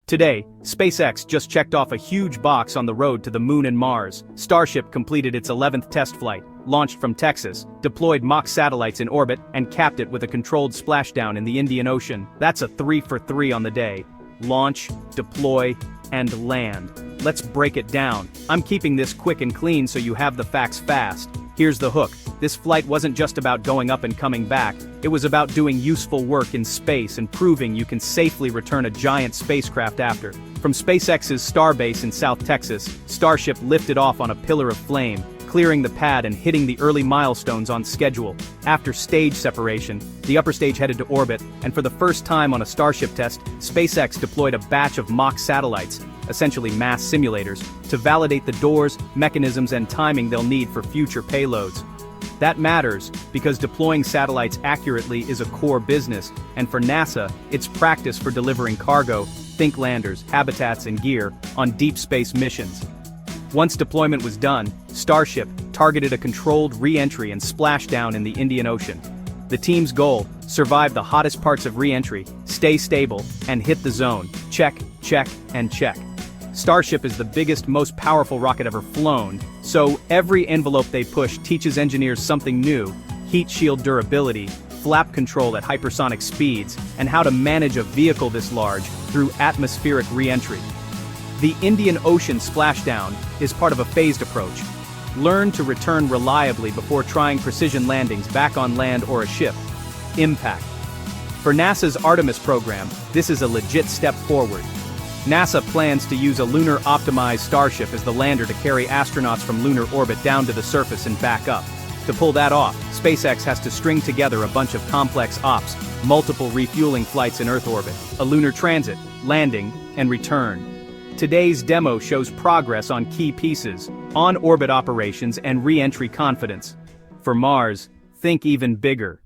Today, SpaceX just checked off a huge box on the road to the Moon and Mars. Starship completed its 11th test flight, launched from Texas, deployed mock satellites in orbit, and capped it with a controlled splashdown in the Indian Ocean. That's a 3 for 3 on the day. Launch, deploy, and land. Let's break it down. I'm keeping this quick and clean so you have the facts fast. Here's the hook. This flight wasn't just about going up and coming back, it was about doing useful work in space and proving you can safely return a giant spacecraft after. From SpaceX's Starbase in South Texas, Starship lifted off on a pillar of flame, clearing the pad and hitting the early milestones on schedule. After stage separation, the upper stage headed to orbit, and for the first time on a Starship test, SpaceX deployed a batch of mock satellites, essentially mass simulators, to validate the doors, mechanisms, and timing they'll need for future payloads. That matters, because deploying satellites accurately is a core business, and for NASA, it's practice for delivering cargo, think landers, habitats, and gear, on deep space missions. Once deployment was done, Starship targeted a controlled re-entry and splashdown in the Indian Ocean. The team's goal: survive the hottest parts of re-entry, stay stable, and hit the zone. Check, check, and check. Starship is the biggest, most powerful rocket ever flown, so every envelope they push teaches engineers something new: heat shield durability, flap control at hypersonic speeds, and how to manage a vehicle this large through atmospheric re-entry. The Indian Ocean splashdown is part of a phased approach. Learn to return reliably before trying precision landings back on land or a ship. Impact. For NASA's Artemis program, this is a legit step forward. NASA plans to use a lunar-optimized Starship as the lander to carry astronauts from lunar orbit down to the surface and back up. To pull that off, SpaceX has to string together a bunch of complex ops, multiple refueling flights in Earth orbit, a lunar transit, landing, and return. Today's demo shows progress on key pieces: on-orbit operations and re-entry confidence. For Mars, think even bigger.